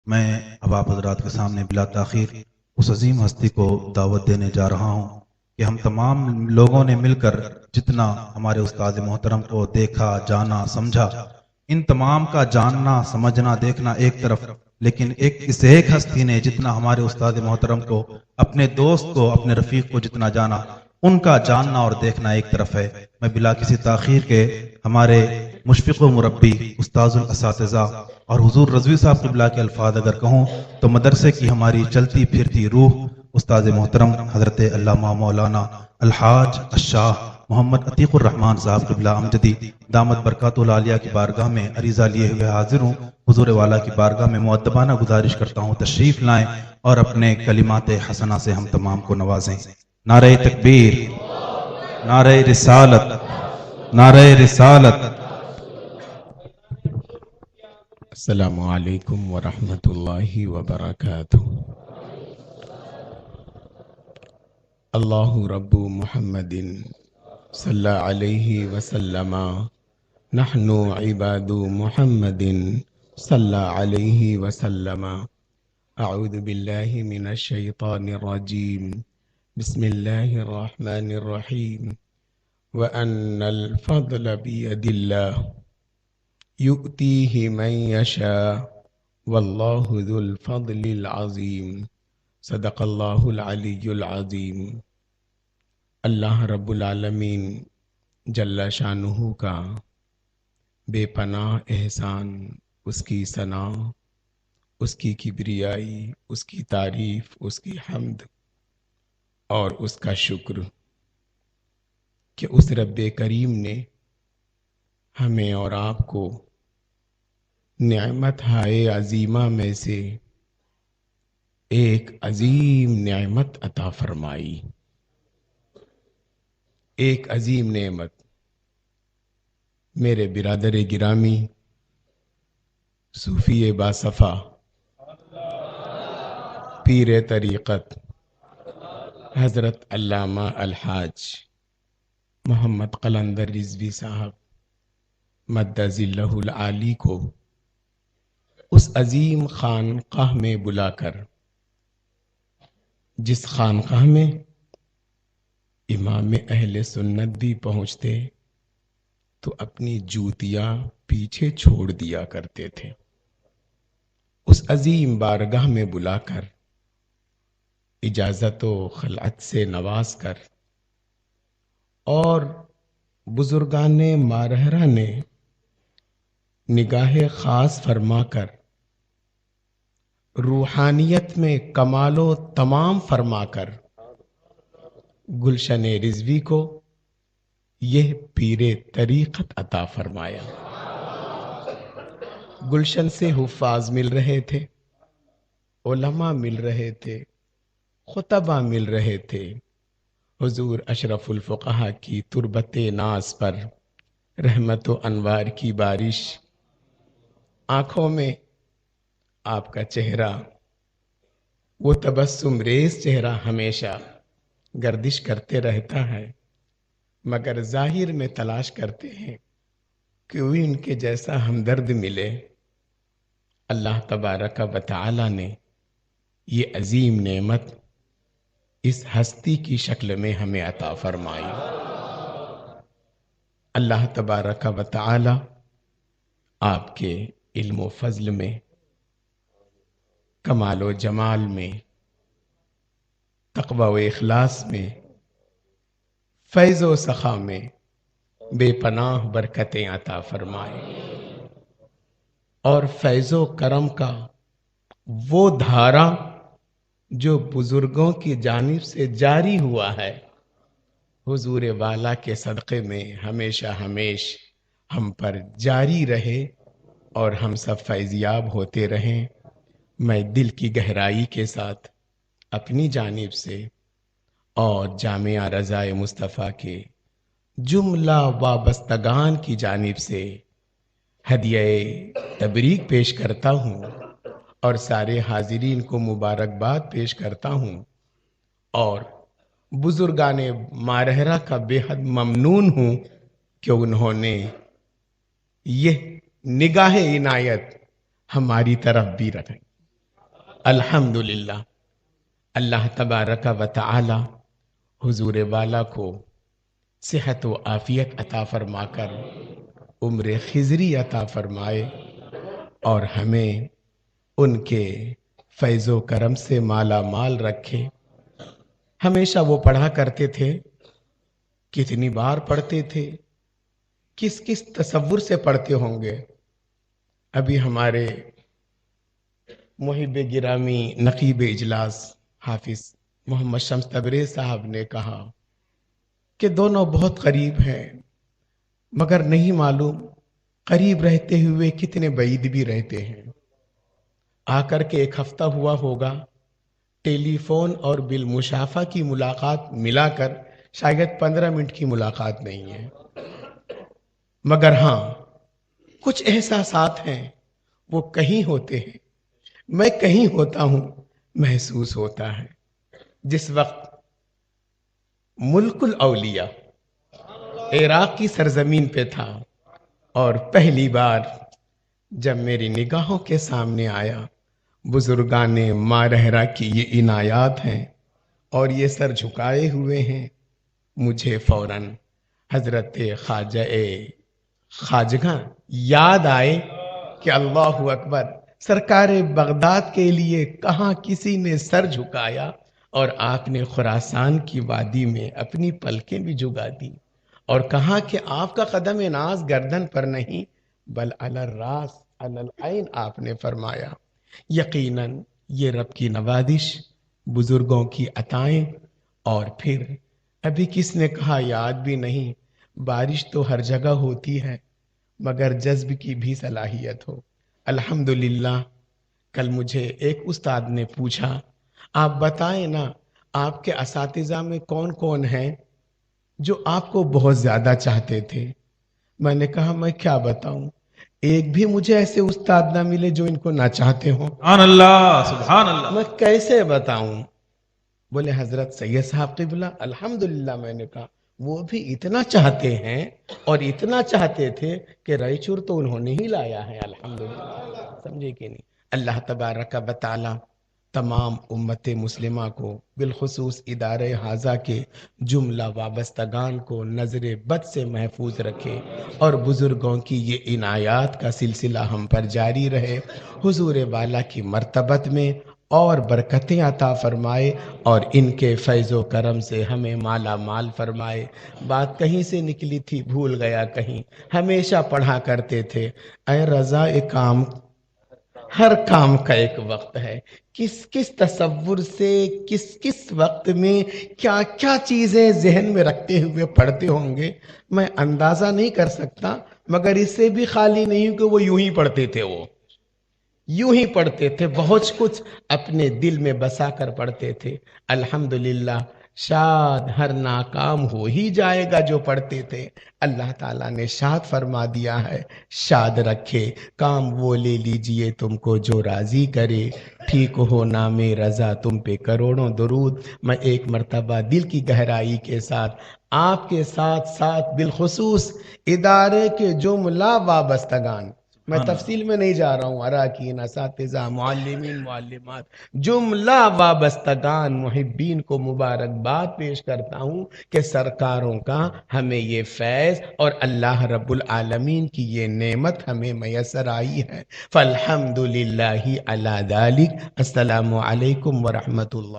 میں اب آپ حضرات کے سامنے بلا تاخیر اس عظیم ہستی کو دعوت دینے جا رہا ہوں کہ ہم تمام لوگوں نے مل کر جتنا ہمارے استاد محترم کو دیکھا، جانا، سمجھا، ان تمام کا جاننا، سمجھنا، دیکھنا ایک طرف، لیکن اس ایک ہستی نے جتنا ہمارے استاد محترم کو، اپنے دوست کو، اپنے رفیق کو جتنا جانا، ان کا جاننا اور دیکھنا ایک طرف ہے۔ میں بلا کسی تاخیر کے ہمارے مشفق و مربی، استاذ الاساتذہ اور حضور رضوی صاحب قبلہ کے الفاظ اگر کہوں تو مدرسے کی ہماری چلتی پھرتی روح استاد محترم حضرت علامہ مولانا الحاج الشاہ محمد عتیق الرحمان صاحب قبلہ امجدی دامت برکات العالیہ کی بارگاہ میں عریضہ لیے ہوئے حاضر ہوں۔ حضور والا کی بارگاہ میں مؤدبانہ گزارش کرتا ہوں تشریف لائیں اور اپنے کلمات حسنہ سے ہم تمام کو نوازیں۔ نعرہ تکبیر، نعرہ رسالت، نعرہ رسالت۔ السلام علیکم ورحمۃ اللہ وبرکاتہ۔ اللہ رب محمد صلی علیہ وسلم، نحن عباد محمد صلی علیہ وسلم۔ اعوذ باللہ من الشیطان الرجیم، بسم اللہ الرحمن الرحیم۔ وَأَنَّ الْفَضْلَ بِيَدِ اللَّهِ يُؤْتِيهِ مَن يَشَاءُ وَاللَّهُ ذُو الْفَضْلِ الْعَظِيمِ۔ صدق اللہ العلی العظیم۔ اللہ رب العالمین جل شانہ کا بے پناہ احسان، اس کی ثنا، اس کی کبریائی، اس کی تعریف، اس کی حمد اور اس کا شکر کہ اس رب کریم نے ہمیں اور آپ کو نعمت ہائے عظیمہ میں سے ایک عظیم نعمت عطا فرمائی۔ ایک عظیم نعمت۔ میرے برادر گرامی، صوفی باصفا، پیر طریقت حضرت علامہ الحاج محمد قلندر رضوی صاحب مد ظلہ العالی کو اس عظیم خانقاہ میں بلا کر، جس خانقاہ میں امام اہل سنت بھی پہنچتے تو اپنی جوتیاں پیچھے چھوڑ دیا کرتے تھے، اس عظیم بارگاہ میں بلا کر اجازت و خلعت سے نواز کر، اور بزرگان مارہرہ نے نگاہ خاص فرما کر، روحانیت میں کمال و تمام فرما کر، گلشن رضوی کو یہ پیر طریقت عطا فرمایا۔ گلشن سے حفاظ مل رہے تھے، علماء مل رہے تھے، خطبہ مل رہے تھے، حضور اشرف الفقہا کی تربت ناز پر رحمت و انوار کی بارش، آنکھوں میں آپ کا چہرہ، وہ تبسم ریز چہرہ ہمیشہ گردش کرتے رہتا ہے، مگر ظاہر میں تلاش کرتے ہیں کہ کوئی ان کے جیسا ہمدرد ملے۔ اللہ تبارک و تعالی نے یہ عظیم نعمت اس ہستی کی شکل میں ہمیں عطا فرمائی۔ اللہ تبارک و تعالی آپ کے علم و فضل میں، کمال و جمال میں، تقوی و اخلاص میں، فیض و سخا میں بے پناہ برکتیں عطا فرمائے، اور فیض و کرم کا وہ دھارا جو بزرگوں کی جانب سے جاری ہوا ہے، حضور والا کے صدقے میں ہمیشہ ہمیش ہم پر جاری رہے اور ہم سب فیضیاب ہوتے رہیں۔ میں دل کی گہرائی کے ساتھ اپنی جانب سے اور جامعہ رضائے مصطفیٰ کے جملہ وابستگان کی جانب سے ہدیہ تبریک پیش کرتا ہوں، اور سارے حاضرین کو مبارکباد پیش کرتا ہوں، اور بزرگان مارہرہ کا بے حد ممنون ہوں کہ انہوں نے یہ نگاہ عنایت ہماری طرف بھی رکھی۔ الحمدللہ اللہ تبارک و تعالی حضور والا کو صحت و عافیت عطا فرما کر عمر خضری عطا فرمائے اور ہمیں ان کے فیض و کرم سے مالا مال رکھے۔ ہمیشہ وہ پڑھا کرتے تھے، کتنی بار پڑھتے تھے، کس کس تصور سے پڑھتے ہوں گے۔ ابھی ہمارے محب گرامی نقیب اجلاس حافظ محمد شمس تبریز صاحب نے کہا کہ دونوں بہت قریب ہیں، مگر نہیں معلوم قریب رہتے ہوئے کتنے بعید بھی رہتے ہیں۔ آ کر کے ایک ہفتہ ہوا ہوگا، ٹیلی فون اور بالمشافہ کی ملاقات ملا کر شاید 15 منٹ کی ملاقات نہیں ہے، مگر ہاں کچھ احساسات ہیں وہ کہیں ہوتے ہیں، میں کہیں ہوتا ہوں، محسوس ہوتا ہے۔ جس وقت ملک الاولیاء عراق کی سرزمین پہ تھا اور پہلی بار جب میری نگاہوں کے سامنے آیا بزرگان مارہرہ کی یہ عنایات ہیں اور یہ سر جھکائے ہوئے ہیں، مجھے فوراً حضرت خواجہ یاد آئے کہ اللہ اکبر، سرکار بغداد کے لیے کہاں کسی نے سر جھکایا اور آپ نے خراسان کی وادی میں اپنی پلکیں بھی جھکا دی، اور کہا کہ آپ کا قدم ناز گردن پر نہیں بل علی الراس علی العین آپ نے فرمایا۔ یقیناً یہ رب کی نوازش، بزرگوں کی عطائیں، اور پھر ابھی کس نے کہا یاد بھی نہیں، بارش تو ہر جگہ ہوتی ہے مگر جذب کی بھی صلاحیت ہو۔ الحمدللہ کل مجھے ایک استاد نے پوچھا، آپ بتائیں نا آپ کے اساتذہ میں کون کون ہیں جو آپ کو بہت زیادہ چاہتے تھے؟ میں نے کہا میں کیا بتاؤں، ایک بھی مجھے ایسے استاد نہ ملے جو ان کو نہ چاہتے ہوں۔ سبحان اللہ، سبحان اللہ۔ میں کیسے بتاؤں؟ بولے حضرت سید صاحب قبلہ۔ الحمدللہ میں نے کہا وہ بھی اتنا چاہتے ہیں اور اتنا چاہتے تھے کہ رائچور تو انہوں نے ہی لایا ہے۔ الحمدللہ، سمجھے کہ نہیں؟ اللہ تبارک و تعالی تمام امت مسلمہ کو بالخصوص ادارہ حاضہ کے جملہ وابستگان کو نظر بد سے محفوظ رکھے اور بزرگوں کی یہ عنایات کا سلسلہ ہم پر جاری رہے، حضور والا کی مرتبت میں اور برکتیں عطا فرمائے اور ان کے فیض و کرم سے ہمیں مالا مال فرمائے۔ بات کہیں سے نکلی تھی، بھول گیا کہیں، ہمیشہ پڑھا کرتے تھے، اے رضا کام، ہر کام کا ایک وقت ہے۔ کس کس تصور سے کس کس وقت میں کیا کیا چیزیں ذہن میں رکھتے ہوئے پڑھتے ہوں گے میں اندازہ نہیں کر سکتا، مگر اس سے بھی خالی نہیں ہوں کہ وہ یوں ہی پڑھتے تھے، وہ یوں ہی پڑھتے تھے، بہت کچھ اپنے دل میں بسا کر پڑھتے تھے۔ الحمدللہ شاد ہر ناکام ہو ہی جائے گا جو پڑھتے تھے، اللہ تعالیٰ نے شاد فرما دیا ہے، شاد رکھے، کام وہ لے لیجئے تم کو جو راضی کرے، ٹھیک ہو نام رضا تم پہ کروڑوں درود۔ میں ایک مرتبہ دل کی گہرائی کے ساتھ آپ کے ساتھ ساتھ بالخصوص ادارے کے جملہ وابستگان، میں تفصیل میں نہیں جا رہا ہوں، اراکین، اساتذہ، معلمین، معلمات، جملہ وابستگان محبین کو مبارکباد پیش کرتا ہوں کہ سرکاروں کا ہمیں یہ فیض اور اللہ رب العالمین کی یہ نعمت ہمیں میسر آئی ہے۔ فالحمدللہ علی ذالک۔ السلام علیکم ورحمۃ اللہ۔